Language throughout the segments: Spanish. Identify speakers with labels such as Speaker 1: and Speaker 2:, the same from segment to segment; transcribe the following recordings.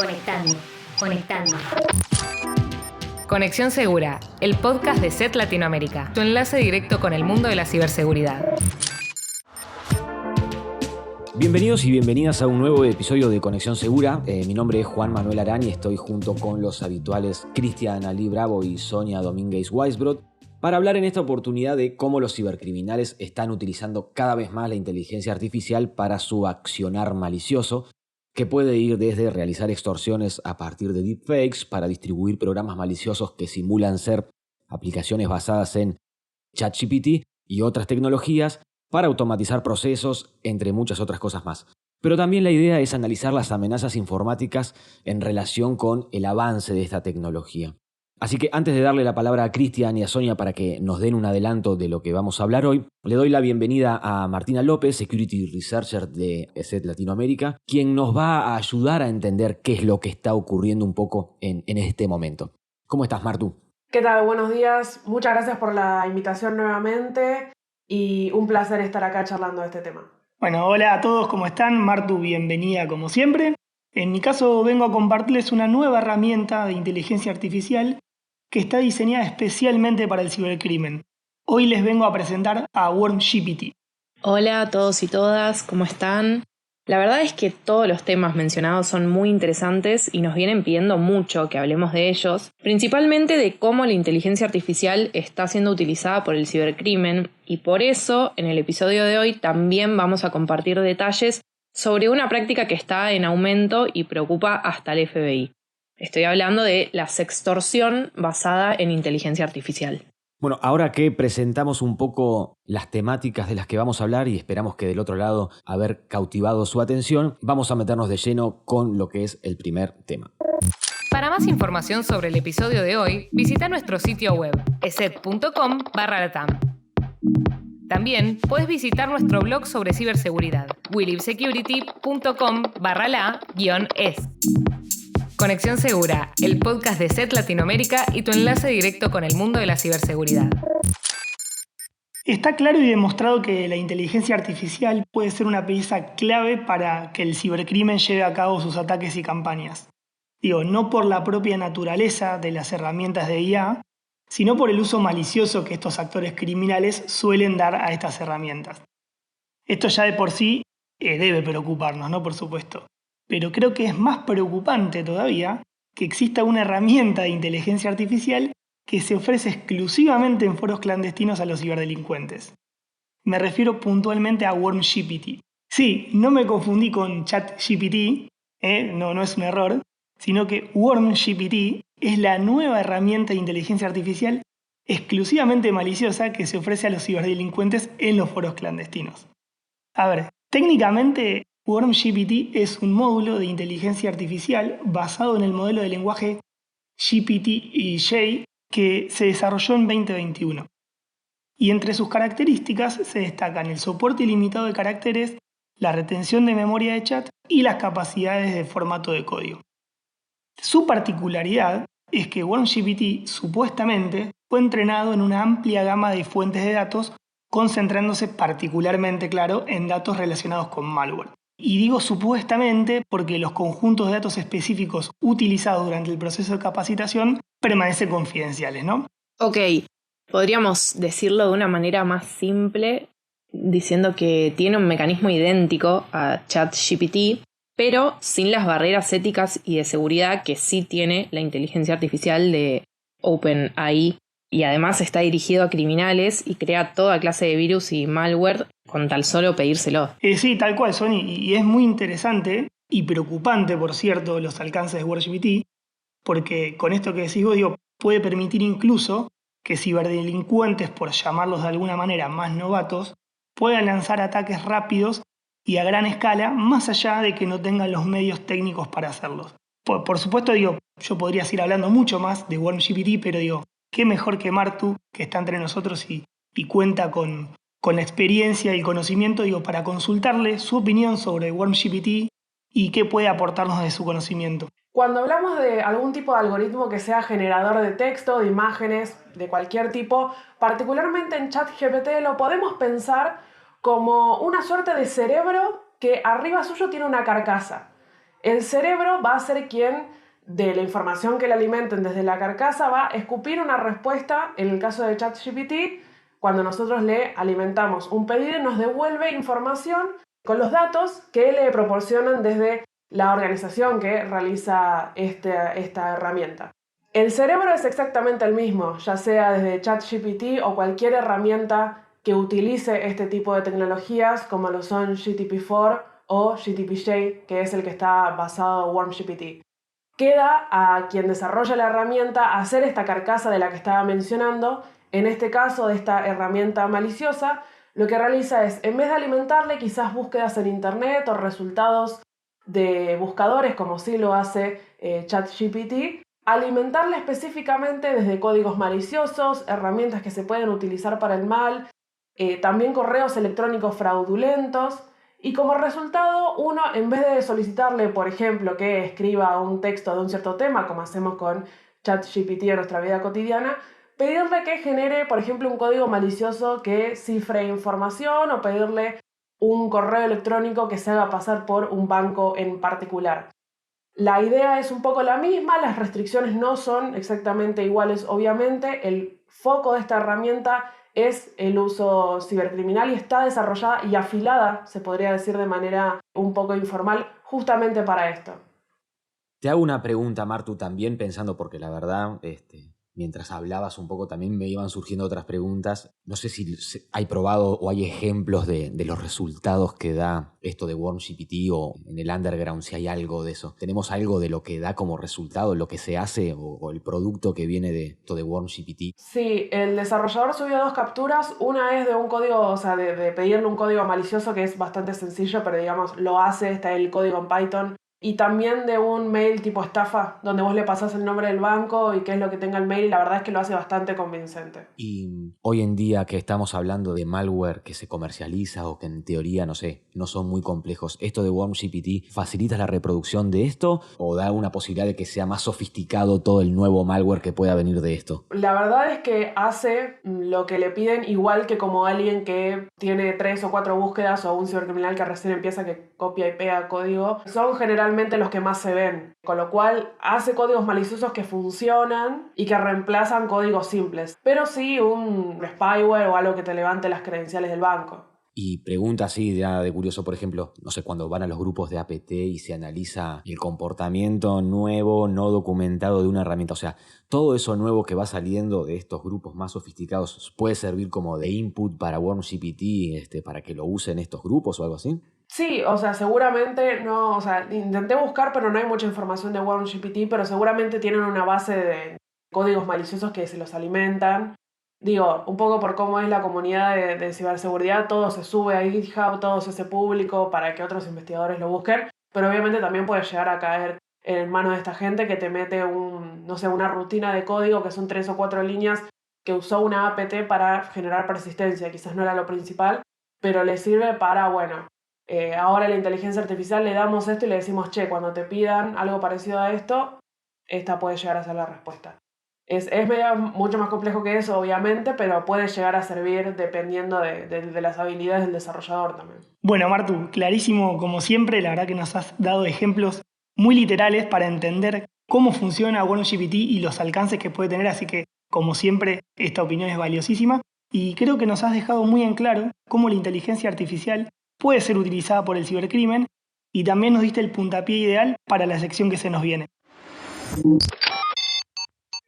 Speaker 1: Conectando, conectando.
Speaker 2: Conexión Segura, el podcast de SET Latinoamérica, tu enlace directo con el mundo de la ciberseguridad.
Speaker 3: Bienvenidos y bienvenidas a un nuevo episodio de Conexión Segura. Mi nombre es Juan Manuel Arán y estoy junto con los habituales Cristian Ali Bravo y Sonia Domínguez Weisbrot para hablar en esta oportunidad de cómo los cibercriminales están utilizando cada vez más la inteligencia artificial para su accionar malicioso, que puede ir desde realizar extorsiones a partir de deepfakes para distribuir programas maliciosos que simulan ser aplicaciones basadas en ChatGPT y otras tecnologías para automatizar procesos, entre muchas otras cosas más. Pero también la idea es analizar las amenazas informáticas en relación con el avance de esta tecnología. Así que antes de darle la palabra a Cristian y a Sonia para que nos den un adelanto de lo que vamos a hablar hoy, le doy la bienvenida a Martina López, Security Researcher de SET Latinoamérica, quien nos va a ayudar a entender qué es lo que está ocurriendo un poco en este momento. ¿Cómo estás, Martu?
Speaker 4: ¿Qué tal? Buenos días. Muchas gracias por la invitación nuevamente y un placer estar acá charlando de este tema.
Speaker 5: Bueno, hola a todos, ¿cómo están? Martu, bienvenida como siempre. En mi caso vengo a compartirles una nueva herramienta de inteligencia artificial que está diseñada especialmente para el cibercrimen. Hoy les vengo a presentar a WormGPT.
Speaker 6: Hola a todos y todas, ¿cómo están? La verdad es que todos los temas mencionados son muy interesantes y nos vienen pidiendo mucho que hablemos de ellos, principalmente de cómo la inteligencia artificial está siendo utilizada por el cibercrimen, y por eso en el episodio de hoy también vamos a compartir detalles sobre una práctica que está en aumento y preocupa hasta el FBI. Estoy hablando de la sextorsión basada en inteligencia artificial.
Speaker 3: Bueno, ahora que presentamos un poco las temáticas de las que vamos a hablar y esperamos que del otro lado haber cautivado su atención, vamos a meternos de lleno con lo que es el primer tema.
Speaker 2: Para más información sobre el episodio de hoy, visita nuestro sitio web, eset.com/latam. También puedes visitar nuestro blog sobre ciberseguridad, welivesecurity.com/la-es. Conexión Segura, el podcast de SET Latinoamérica y tu enlace directo con el mundo de la ciberseguridad.
Speaker 5: Está claro y demostrado que la inteligencia artificial puede ser una pieza clave para que el cibercrimen lleve a cabo sus ataques y campañas. No por la propia naturaleza de las herramientas de IA, sino por el uso malicioso que estos actores criminales suelen dar a estas herramientas. Esto ya de por sí debe preocuparnos, ¿no? Por supuesto. Pero creo que es más preocupante todavía que exista una herramienta de inteligencia artificial que se ofrece exclusivamente en foros clandestinos a los ciberdelincuentes. Me refiero puntualmente a WormGPT. Sí, no me confundí con ChatGPT, no es un error, sino que WormGPT es la nueva herramienta de inteligencia artificial exclusivamente maliciosa que se ofrece a los ciberdelincuentes en los foros clandestinos. A ver, técnicamente WormGPT es un módulo de inteligencia artificial basado en el modelo de lenguaje GPT-EJ que se desarrolló en 2021. Y entre sus características se destacan el soporte ilimitado de caracteres, la retención de memoria de chat y las capacidades de formato de código. Su particularidad es que WormGPT supuestamente fue entrenado en una amplia gama de fuentes de datos, concentrándose particularmente, claro, en datos relacionados con malware. Y digo supuestamente porque los conjuntos de datos específicos utilizados durante el proceso de capacitación permanecen confidenciales, ¿no?
Speaker 6: Ok, podríamos decirlo de una manera más simple, diciendo que tiene un mecanismo idéntico a ChatGPT, pero sin las barreras éticas y de seguridad que sí tiene la inteligencia artificial de OpenAI, y además está dirigido a criminales y crea toda clase de virus y malware con tal solo pedírselo.
Speaker 5: Sí, tal cual, Sony, y es muy interesante y preocupante, por cierto, los alcances de WormGPT, porque con esto que decís vos, puede permitir incluso que ciberdelincuentes, por llamarlos de alguna manera más novatos, puedan lanzar ataques rápidos y a gran escala, más allá de que no tengan los medios técnicos para hacerlos. Por supuesto, yo podría seguir hablando mucho más de WormGPT, pero qué mejor que Martu, que está entre nosotros y cuenta con la experiencia y el conocimiento, para consultarle su opinión sobre WormGPT y qué puede aportarnos de su conocimiento.
Speaker 4: Cuando hablamos de algún tipo de algoritmo que sea generador de texto, de imágenes, de cualquier tipo, particularmente en ChatGPT lo podemos pensar como una suerte de cerebro que arriba suyo tiene una carcasa. El cerebro va a ser quien, de la información que le alimenten desde la carcasa, va a escupir una respuesta. En el caso de ChatGPT, cuando nosotros le alimentamos un pedido, nos devuelve información con los datos que le proporcionan desde la organización que realiza esta herramienta. El cerebro es exactamente el mismo, ya sea desde ChatGPT o cualquier herramienta que utilice este tipo de tecnologías, como lo son GPT-4 o GTPJ, que es el que está basado en WormGPT. Queda a quien desarrolla la herramienta hacer esta carcasa de la que estaba mencionando. En este caso, de esta herramienta maliciosa, lo que realiza es, en vez de alimentarle quizás búsquedas en internet o resultados de buscadores, como sí lo hace ChatGPT, alimentarle específicamente desde códigos maliciosos, herramientas que se pueden utilizar para el mal, también correos electrónicos fraudulentos. Y como resultado, uno, en vez de solicitarle, por ejemplo, que escriba un texto de un cierto tema, como hacemos con ChatGPT en nuestra vida cotidiana, pedirle que genere, por ejemplo, un código malicioso que cifre información o pedirle un correo electrónico que se haga pasar por un banco en particular. La idea es un poco la misma, las restricciones no son exactamente iguales, obviamente. El foco de esta herramienta es el uso cibercriminal y está desarrollada y afilada, se podría decir de manera un poco informal, justamente para esto.
Speaker 3: Te hago una pregunta, Martu, también pensando, porque la verdad, mientras hablabas un poco también me iban surgiendo otras preguntas. No sé si hay probado o hay ejemplos de los resultados que da esto de WormGPT o en el underground, si hay algo de eso. ¿Tenemos algo de lo que da como resultado, lo que se hace o el producto que viene de esto de WormGPT?
Speaker 4: Sí, el desarrollador subió 2 capturas. Una es de un código, o sea, de pedirle un código malicioso que es bastante sencillo, pero digamos, lo hace, está el código en Python. Y también de un mail tipo estafa, donde vos le pasás el nombre del banco y qué es lo que tenga el mail, y la verdad es que lo hace bastante convincente.
Speaker 3: Y hoy en día que estamos hablando de malware que se comercializa o que en teoría, no sé, no son muy complejos, ¿esto de WormGPT facilita la reproducción de esto o da una posibilidad de que sea más sofisticado todo el nuevo malware que pueda venir de esto?
Speaker 4: La verdad es que hace lo que le piden, igual que como alguien que tiene 3 o 4 búsquedas o un cibercriminal que recién empieza, que copia y pega código. Son generalmente los que más se ven, con lo cual hace códigos maliciosos que funcionan y que reemplazan códigos simples, pero sí un spyware o algo que te levante las credenciales del banco.
Speaker 3: Y pregunta así de curioso, por ejemplo, no sé, cuando van a los grupos de APT y se analiza el comportamiento nuevo, no documentado de una herramienta, o sea, todo eso nuevo que va saliendo de estos grupos más sofisticados puede servir como de input para WormGPT, para que lo usen estos grupos o algo así.
Speaker 4: Sí, o sea, seguramente no, o sea, intenté buscar, pero no hay mucha información de WormGPT, pero seguramente tienen una base de códigos maliciosos que se los alimentan. Digo, un poco por cómo es la comunidad de ciberseguridad, todo se sube a GitHub, todo se hace público para que otros investigadores lo busquen, pero obviamente también puede llegar a caer en manos de esta gente que te mete no sé, una rutina de código que son 3 o 4 líneas que usó una APT para generar persistencia, quizás no era lo principal, pero le sirve para, bueno, ahora la inteligencia artificial le damos esto y le decimos, che, cuando te pidan algo parecido a esto, esta puede llegar a ser la respuesta. Es mucho más complejo que eso, obviamente, pero puede llegar a servir dependiendo de las habilidades del desarrollador también.
Speaker 5: Bueno, Martu, clarísimo como siempre, la verdad que nos has dado ejemplos muy literales para entender cómo funciona WormGPT y los alcances que puede tener, así que, como siempre, esta opinión es valiosísima y creo que nos has dejado muy en claro cómo la inteligencia artificial puede ser utilizada por el cibercrimen y también nos diste el puntapié ideal para la sección que se nos viene.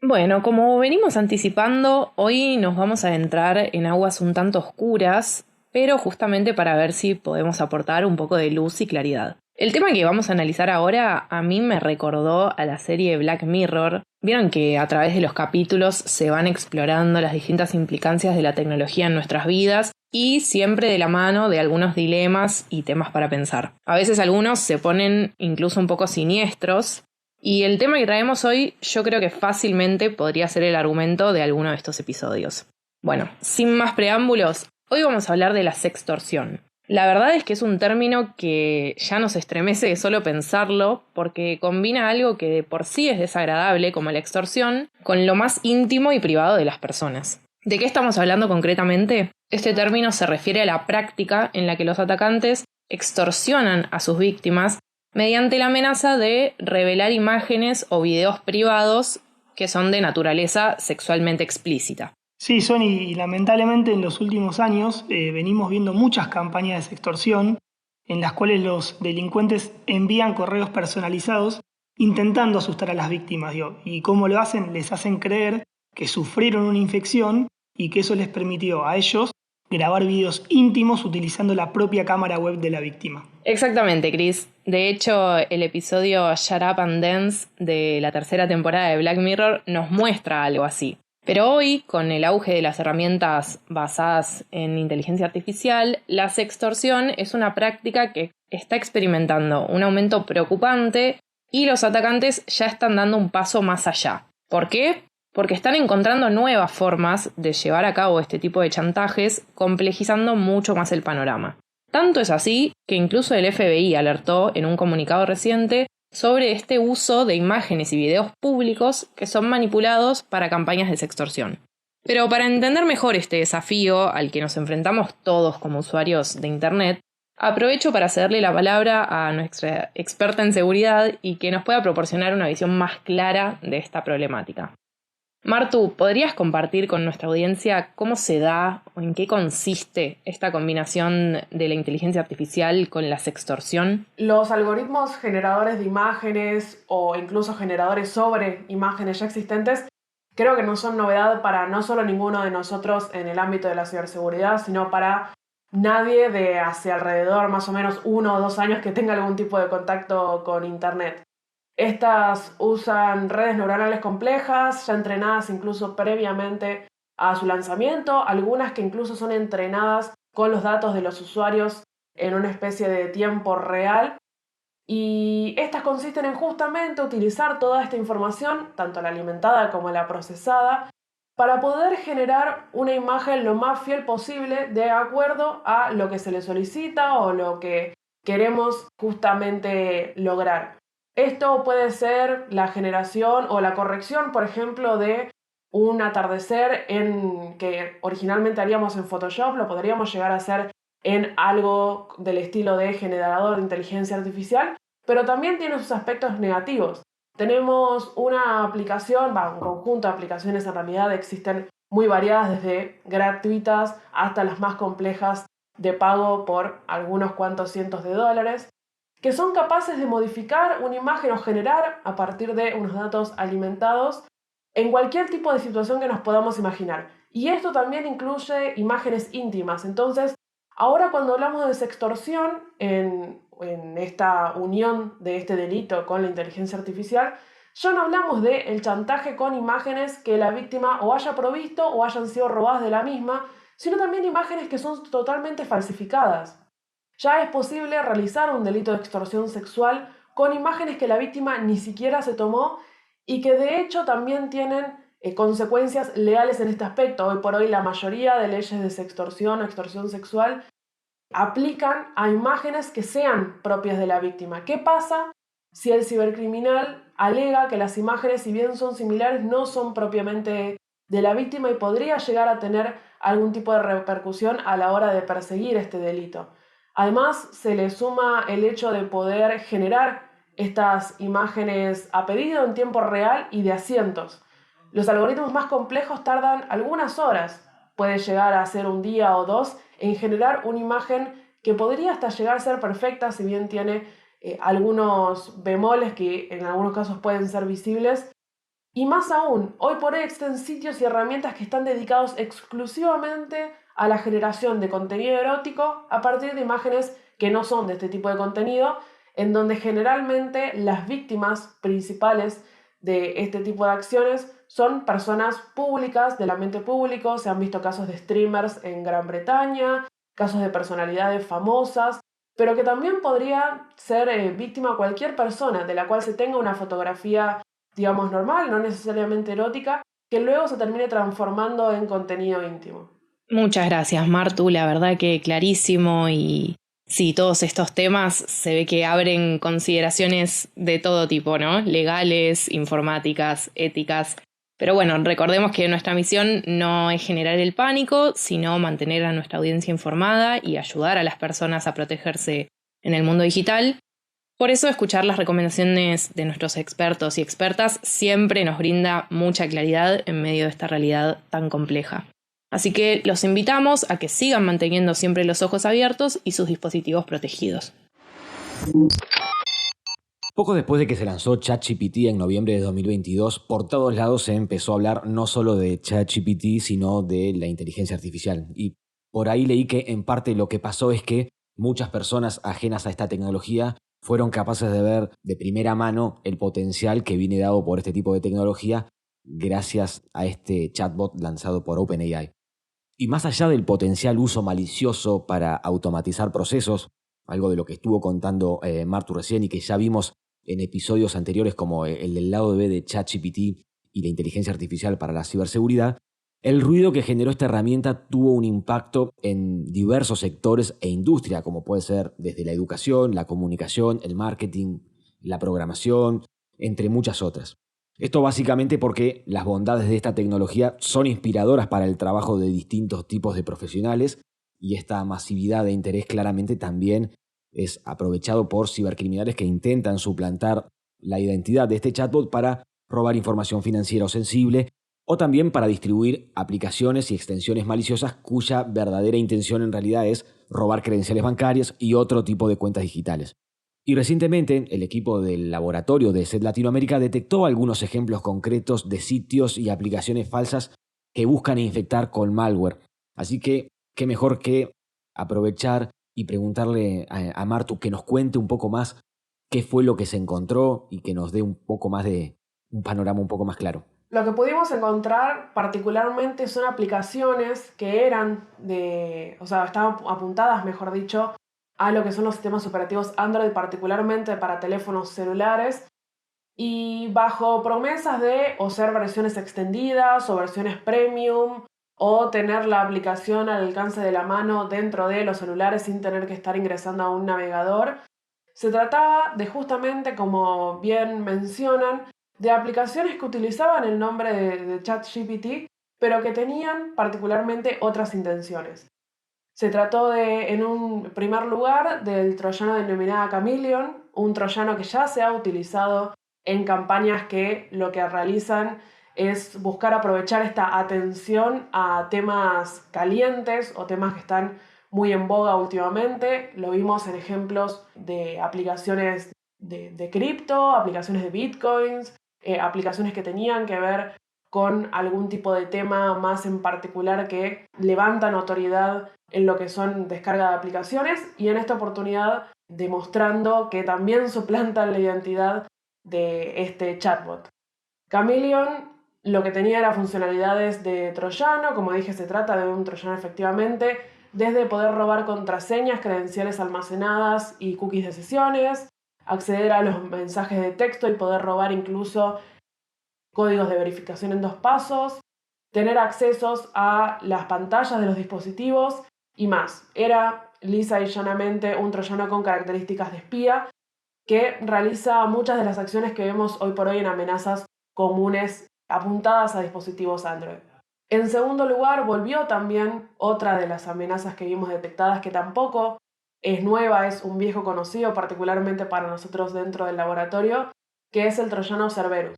Speaker 6: Bueno, como venimos anticipando, hoy nos vamos a adentrar en aguas un tanto oscuras, pero justamente para ver si podemos aportar un poco de luz y claridad. El tema que vamos a analizar ahora a mí me recordó a la serie Black Mirror. Vieron que a través de los capítulos se van explorando las distintas implicancias de la tecnología en nuestras vidas y siempre de la mano de algunos dilemas y temas para pensar. A veces algunos se ponen incluso un poco siniestros. Y el tema que traemos hoy yo creo que fácilmente podría ser el argumento de alguno de estos episodios. Bueno, sin más preámbulos, hoy vamos a hablar de la sextorsión. La verdad es que es un término que ya nos estremece de solo pensarlo porque combina algo que de por sí es desagradable, como la extorsión, con lo más íntimo y privado de las personas. ¿De qué estamos hablando concretamente? Este término se refiere a la práctica en la que los atacantes extorsionan a sus víctimas mediante la amenaza de revelar imágenes o videos privados que son de naturaleza sexualmente explícita.
Speaker 5: Sí, Sony, y lamentablemente en los últimos años venimos viendo muchas campañas de extorsión en las cuales los delincuentes envían correos personalizados intentando asustar a las víctimas. ¿Y cómo lo hacen? Les hacen creer que sufrieron una infección y que eso les permitió a ellos grabar videos íntimos utilizando la propia cámara web de la víctima.
Speaker 6: Exactamente, Chris. De hecho, el episodio Shut Up and Dance de la tercera temporada de Black Mirror nos muestra algo así. Pero hoy, con el auge de las herramientas basadas en inteligencia artificial, la sextorsión es una práctica que está experimentando un aumento preocupante y los atacantes ya están dando un paso más allá. ¿Por qué? Porque están encontrando nuevas formas de llevar a cabo este tipo de chantajes, complejizando mucho más el panorama. Tanto es así que incluso el FBI alertó en un comunicado reciente sobre este uso de imágenes y videos públicos que son manipulados para campañas de sextorsión. Pero para entender mejor este desafío al que nos enfrentamos todos como usuarios de Internet, aprovecho para cederle la palabra a nuestra experta en seguridad y que nos pueda proporcionar una visión más clara de esta problemática. Martu, ¿podrías compartir con nuestra audiencia cómo se da o en qué consiste esta combinación de la inteligencia artificial con la sextorsión?
Speaker 4: Los algoritmos generadores de imágenes o incluso generadores sobre imágenes ya existentes creo que no son novedad para no solo ninguno de nosotros en el ámbito de la ciberseguridad, sino para nadie de hace alrededor más o menos 1 o 2 años que tenga algún tipo de contacto con Internet. Estas usan redes neuronales complejas, ya entrenadas incluso previamente a su lanzamiento, algunas que incluso son entrenadas con los datos de los usuarios en una especie de tiempo real. Y estas consisten en justamente utilizar toda esta información, tanto la alimentada como la procesada, para poder generar una imagen lo más fiel posible de acuerdo a lo que se le solicita o lo que queremos justamente lograr. Esto puede ser la generación o la corrección, por ejemplo, de un atardecer que originalmente haríamos en Photoshop, lo podríamos llegar a hacer en algo del estilo de generador de inteligencia artificial, pero también tiene sus aspectos negativos. Tenemos una aplicación, un conjunto de aplicaciones en realidad existen muy variadas, desde gratuitas hasta las más complejas de pago por algunos cuantos cientos de dólares, que son capaces de modificar una imagen o generar a partir de unos datos alimentados en cualquier tipo de situación que nos podamos imaginar. Y esto también incluye imágenes íntimas. Entonces, ahora cuando hablamos de sextorsión, en esta unión de este delito con la inteligencia artificial, ya no hablamos del chantaje con imágenes que la víctima o haya provisto o hayan sido robadas de la misma, sino también imágenes que son totalmente falsificadas. Ya es posible realizar un delito de extorsión sexual con imágenes que la víctima ni siquiera se tomó y que de hecho también tienen consecuencias legales en este aspecto. Hoy por hoy la mayoría de leyes de sextorsión o extorsión sexual aplican a imágenes que sean propias de la víctima. ¿Qué pasa si el cibercriminal alega que las imágenes, si bien son similares, no son propiamente de la víctima y podría llegar a tener algún tipo de repercusión a la hora de perseguir este delito? Además, se le suma el hecho de poder generar estas imágenes a pedido en tiempo real y de asientos. Los algoritmos más complejos tardan algunas horas, puede llegar a ser un día o 2, en generar una imagen que podría hasta llegar a ser perfecta, si bien tiene algunos bemoles que en algunos casos pueden ser visibles. Y más aún, hoy por hoy existen sitios y herramientas que están dedicados exclusivamente a la generación de contenido erótico a partir de imágenes que no son de este tipo de contenido, en donde generalmente las víctimas principales de este tipo de acciones son personas públicas, del ambiente público. Se han visto casos de streamers en Gran Bretaña, casos de personalidades famosas, pero que también podría ser víctima cualquier persona de la cual se tenga una fotografía, digamos, normal, no necesariamente erótica, que luego se termine transformando en contenido íntimo.
Speaker 6: Muchas gracias, Martu, la verdad que clarísimo y sí, todos estos temas se ve que abren consideraciones de todo tipo, ¿no? Legales, informáticas, éticas. Pero bueno, recordemos que nuestra misión no es generar el pánico, sino mantener a nuestra audiencia informada y ayudar a las personas a protegerse en el mundo digital. Por eso escuchar las recomendaciones de nuestros expertos y expertas siempre nos brinda mucha claridad en medio de esta realidad tan compleja. Así que los invitamos a que sigan manteniendo siempre los ojos abiertos y sus dispositivos protegidos.
Speaker 3: Poco después de que se lanzó ChatGPT en noviembre de 2022, por todos lados se empezó a hablar no solo de ChatGPT, sino de la inteligencia artificial. Y por ahí leí que en parte lo que pasó es que muchas personas ajenas a esta tecnología fueron capaces de ver de primera mano el potencial que viene dado por este tipo de tecnología gracias a este chatbot lanzado por OpenAI. Y más allá del potencial uso malicioso para automatizar procesos, algo de lo que estuvo contando Martu recién y que ya vimos en episodios anteriores como el del lado B de ChatGPT y la inteligencia artificial para la ciberseguridad, el ruido que generó esta herramienta tuvo un impacto en diversos sectores e industria, como puede ser desde la educación, la comunicación, el marketing, la programación, entre muchas otras. Esto básicamente porque las bondades de esta tecnología son inspiradoras para el trabajo de distintos tipos de profesionales y esta masividad de interés claramente también es aprovechado por cibercriminales que intentan suplantar la identidad de este chatbot para robar información financiera o sensible o también para distribuir aplicaciones y extensiones maliciosas cuya verdadera intención en realidad es robar credenciales bancarias y otro tipo de cuentas digitales. Y recientemente el equipo del laboratorio de SET Latinoamérica detectó algunos ejemplos concretos de sitios y aplicaciones falsas que buscan infectar con malware. Así que qué mejor que aprovechar y preguntarle a Martu que nos cuente un poco más qué fue lo que se encontró y que nos dé un poco más de un panorama un poco más claro.
Speaker 4: Lo que pudimos encontrar particularmente son aplicaciones que estaban apuntadas, mejor dicho, a lo que son los sistemas operativos Android, particularmente para teléfonos celulares, y bajo promesas de o ser versiones extendidas o versiones premium, o tener la aplicación al alcance de la mano dentro de los celulares sin tener que estar ingresando a un navegador. Se trataba de justamente, como bien mencionan, de aplicaciones que utilizaban el nombre de ChatGPT, pero que tenían particularmente otras intenciones. Se trató en un primer lugar, del troyano denominado Chameleon, un troyano que ya se ha utilizado en campañas que lo que realizan es buscar aprovechar esta atención a temas calientes o temas que están muy en boga últimamente. Lo vimos en ejemplos de aplicaciones de cripto, aplicaciones de bitcoins, aplicaciones que tenían que ver con algún tipo de tema más en particular que levantan autoridad en lo que son descarga de aplicaciones, y en esta oportunidad demostrando que también suplantan la identidad de este chatbot. Chameleon lo que tenía era funcionalidades de troyano, como dije, se trata de un troyano efectivamente, desde poder robar contraseñas, credenciales almacenadas y cookies de sesiones, acceder a los mensajes de texto y poder robar incluso códigos de verificación en 2 pasos, tener accesos a las pantallas de los dispositivos y más. Era lisa y llanamente un troyano con características de espía que realiza muchas de las acciones que vemos hoy por hoy en amenazas comunes apuntadas a dispositivos Android. En segundo lugar, volvió también otra de las amenazas que vimos detectadas, que tampoco es nueva, es un viejo conocido, particularmente para nosotros dentro del laboratorio, que es el troyano Cerberus.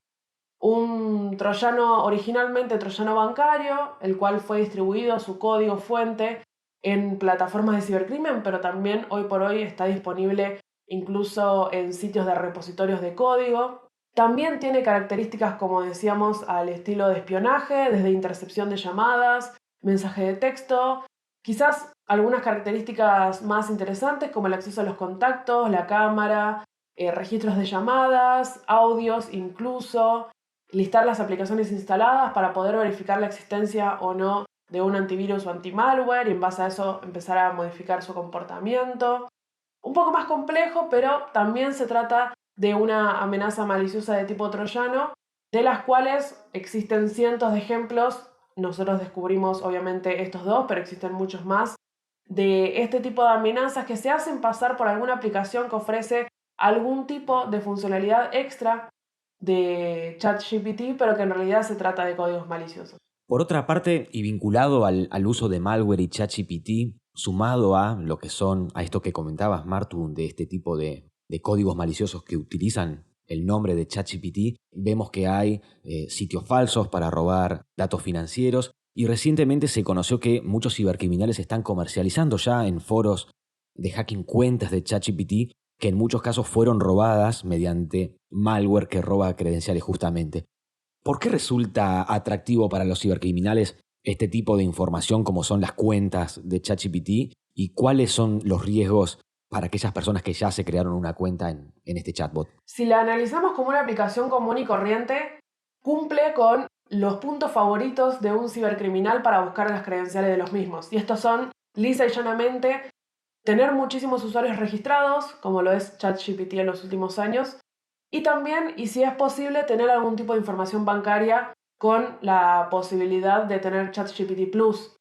Speaker 4: Un troyano originalmente troyano bancario, el cual fue distribuido su código fuente en plataformas de cibercrimen, pero también hoy por hoy está disponible incluso en sitios de repositorios de código. También tiene características, como decíamos, al estilo de espionaje, desde intercepción de llamadas, mensaje de texto, quizás algunas características más interesantes como el acceso a los contactos, la cámara, registros de llamadas, audios incluso, listar las aplicaciones instaladas para poder verificar la existencia o no de un antivirus o antimalware y en base a eso empezar a modificar su comportamiento. Un poco más complejo, pero también se trata de una amenaza maliciosa de tipo troyano, de las cuales existen cientos de ejemplos. Nosotros descubrimos obviamente estos 2, pero existen muchos más, de este tipo de amenazas que se hacen pasar por alguna aplicación que ofrece algún tipo de funcionalidad extra de ChatGPT, pero que en realidad se trata de códigos maliciosos.
Speaker 3: Por otra parte, y vinculado al uso de malware y ChatGPT, sumado a lo que son, a esto que comentabas, Martu, de este tipo de de códigos maliciosos que utilizan el nombre de ChatGPT, vemos que hay sitios falsos para robar datos financieros y recientemente se conoció que muchos cibercriminales están comercializando ya en foros de hacking cuentas de ChatGPT que en muchos casos fueron robadas mediante malware que roba credenciales justamente. ¿Por qué resulta atractivo para los cibercriminales este tipo de información como son las cuentas de ChatGPT y cuáles son los riesgos para aquellas personas que ya se crearon una cuenta en este chatbot?
Speaker 4: Si la analizamos como una aplicación común y corriente, cumple con los puntos favoritos de un cibercriminal para buscar las credenciales de los mismos. Y estos son, lisa y llanamente, tener muchísimos usuarios registrados, como lo es ChatGPT en los últimos años, y también, y si es posible, tener algún tipo de información bancaria con la posibilidad de tener ChatGPT Plus.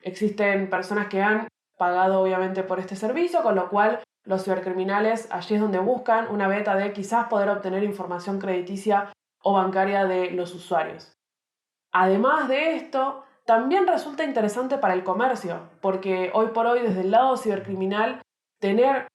Speaker 4: Existen personas que han pagado obviamente por este servicio, con lo cual los cibercriminales allí es donde buscan una beta de quizás poder obtener información crediticia o bancaria de los usuarios. Además de esto, también resulta interesante para el comercio, porque hoy por hoy desde el lado cibercriminal tener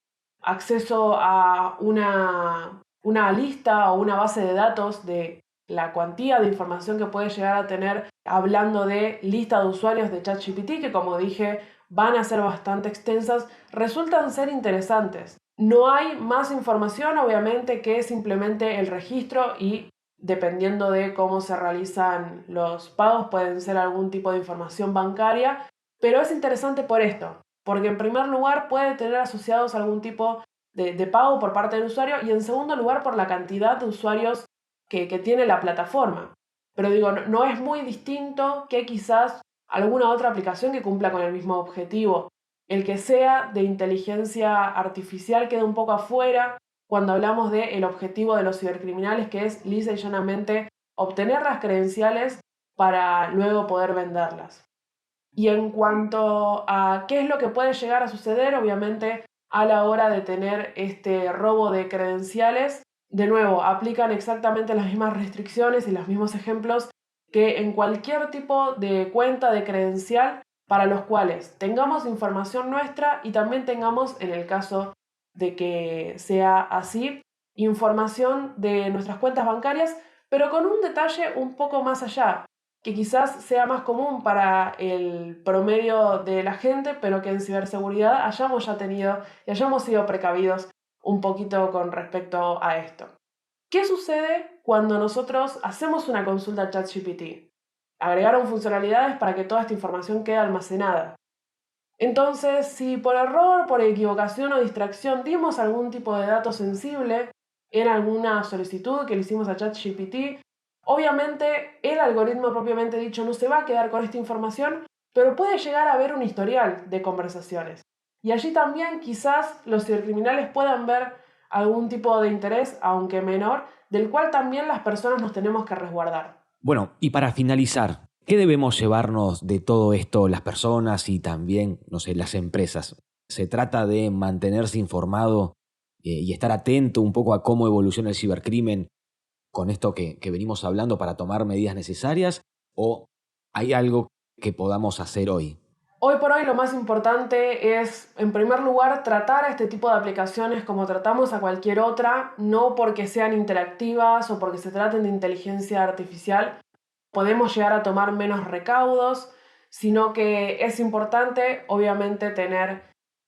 Speaker 4: acceso a una lista o una base de datos de la cuantía de información que puede llegar a tener hablando de lista de usuarios de ChatGPT, que como dije van a ser bastante extensas, resultan ser interesantes. No hay más información obviamente que simplemente el registro y dependiendo de cómo se realizan los pagos pueden ser algún tipo de información bancaria, pero es interesante por esto, porque en primer lugar puede tener asociados algún tipo de pago por parte del usuario y en segundo lugar por la cantidad de usuarios que tiene la plataforma. Pero digo, no es muy distinto que quizás alguna otra aplicación que cumpla con el mismo objetivo. El que sea de inteligencia artificial queda un poco afuera cuando hablamos del objetivo de los cibercriminales, que es lisa y llanamente obtener las credenciales para luego poder venderlas. Y en cuanto a qué es lo que puede llegar a suceder, obviamente a la hora de tener este robo de credenciales, de nuevo, aplican exactamente las mismas restricciones y los mismos ejemplos que en cualquier tipo de cuenta de credencial para los cuales tengamos información nuestra y también tengamos, en el caso de que sea así, información de nuestras cuentas bancarias, pero con un detalle un poco más allá, que quizás sea más común para el promedio de la gente, pero que en ciberseguridad hayamos ya tenido y hayamos sido precavidos un poquito con respecto a esto. ¿Qué sucede cuando nosotros hacemos una consulta a ChatGPT? Agregaron funcionalidades para que toda esta información quede almacenada. Entonces, si por error, por equivocación o distracción dimos algún tipo de dato sensible en alguna solicitud que le hicimos a ChatGPT, obviamente el algoritmo propiamente dicho no se va a quedar con esta información, pero puede llegar a ver un historial de conversaciones. Y allí también quizás los cibercriminales puedan ver algún tipo de interés, aunque menor, del cual también las personas nos tenemos que resguardar.
Speaker 3: Bueno, y para finalizar, ¿qué debemos llevarnos de todo esto las personas y también, no sé, las empresas? ¿Se trata de mantenerse informado y estar atento un poco a cómo evoluciona el cibercrimen con esto que venimos hablando para tomar medidas necesarias? ¿O hay algo que podamos hacer hoy?
Speaker 4: Hoy por hoy lo más importante es, en primer lugar, tratar a este tipo de aplicaciones como tratamos a cualquier otra, no porque sean interactivas o porque se traten de inteligencia artificial, podemos llegar a tomar menos recaudos, sino que es importante, obviamente,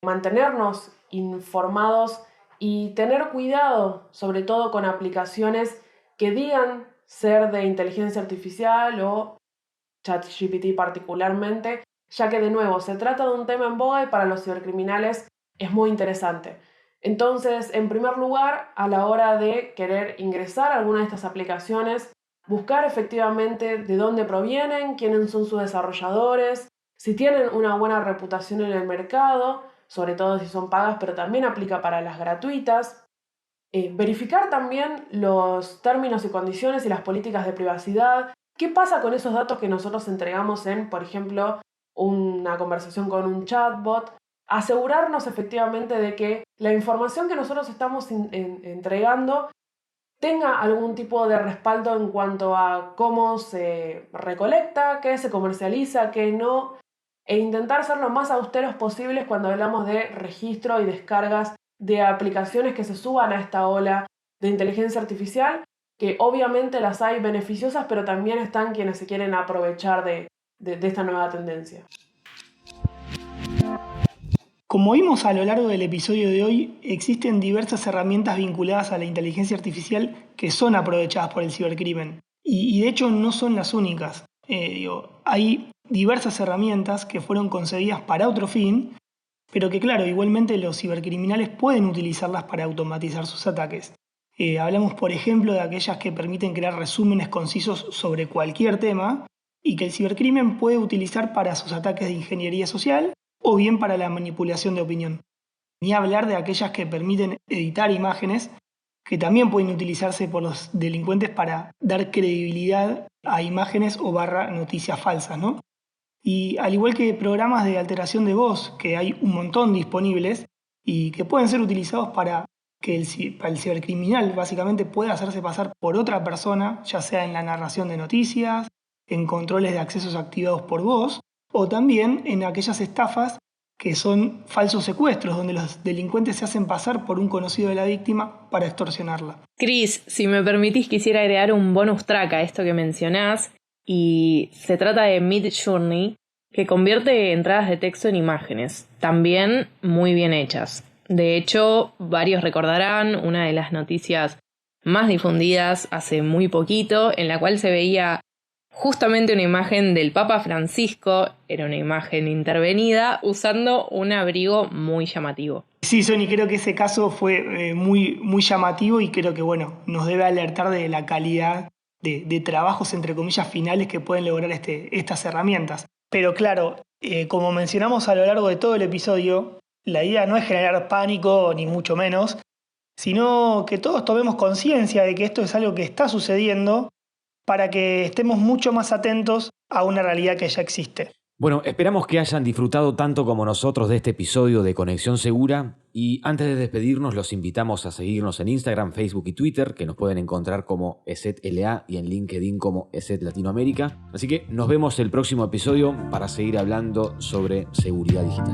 Speaker 4: mantenernos informados y tener cuidado, sobre todo con aplicaciones que digan ser de inteligencia artificial o ChatGPT particularmente, ya que de nuevo se trata de un tema en boga y para los cibercriminales es muy interesante. Entonces, en primer lugar, a la hora de querer ingresar a alguna de estas aplicaciones, buscar efectivamente de dónde provienen, quiénes son sus desarrolladores, si tienen una buena reputación en el mercado, sobre todo si son pagas, pero también aplica para las gratuitas. Verificar también los términos y condiciones y las políticas de privacidad. ¿Qué pasa con esos datos que nosotros entregamos en, por ejemplo, una conversación con un chatbot? Asegurarnos efectivamente de que la información que nosotros estamos entregando tenga algún tipo de respaldo en cuanto a cómo se recolecta, qué se comercializa, qué no, e intentar ser lo más austeros posibles cuando hablamos de registro y descargas de aplicaciones que se suban a esta ola de inteligencia artificial, que obviamente las hay beneficiosas, pero también están quienes se quieren aprovechar de esta nueva tendencia.
Speaker 5: Como vimos a lo largo del episodio de hoy, existen diversas herramientas vinculadas a la inteligencia artificial que son aprovechadas por el cibercrimen. Y de hecho no son las únicas. Hay diversas herramientas que fueron concebidas para otro fin, pero que claro, igualmente los cibercriminales pueden utilizarlas para automatizar sus ataques. Hablamos, por ejemplo, de aquellas que permiten crear resúmenes concisos sobre cualquier tema y que el cibercrimen puede utilizar para sus ataques de ingeniería social o bien para la manipulación de opinión. Ni hablar de aquellas que permiten editar imágenes, que también pueden utilizarse por los delincuentes para dar credibilidad a imágenes o noticias falsas, ¿no? Y al igual que programas de alteración de voz, que hay un montón disponibles y que pueden ser utilizados para que el cibercriminal básicamente pueda hacerse pasar por otra persona, ya sea en la narración de noticias, en controles de accesos activados por voz, o también en aquellas estafas que son falsos secuestros, donde los delincuentes se hacen pasar por un conocido de la víctima para extorsionarla.
Speaker 6: Cris, si me permitís, quisiera agregar un bonus track a esto que mencionás, y se trata de Midjourney, que convierte entradas de texto en imágenes, también muy bien hechas. De hecho, varios recordarán una de las noticias más difundidas hace muy poquito, en la cual se veía justamente una imagen del Papa Francisco, era una imagen intervenida, usando un abrigo muy llamativo.
Speaker 5: Sí, Sony, creo que ese caso fue muy llamativo y creo que nos debe alertar de la calidad de trabajos, entre comillas, finales que pueden lograr estas herramientas. Pero claro, como mencionamos a lo largo de todo el episodio, la idea no es generar pánico, ni mucho menos, sino que todos tomemos conciencia de que esto es algo que está sucediendo para que estemos mucho más atentos a una realidad que ya existe.
Speaker 3: Bueno, esperamos que hayan disfrutado tanto como nosotros de este episodio de Conexión Segura y antes de despedirnos los invitamos a seguirnos en Instagram, Facebook y Twitter, que nos pueden encontrar como ESETLA y en LinkedIn como ESET Latinoamérica. Así que nos vemos el próximo episodio para seguir hablando sobre seguridad digital.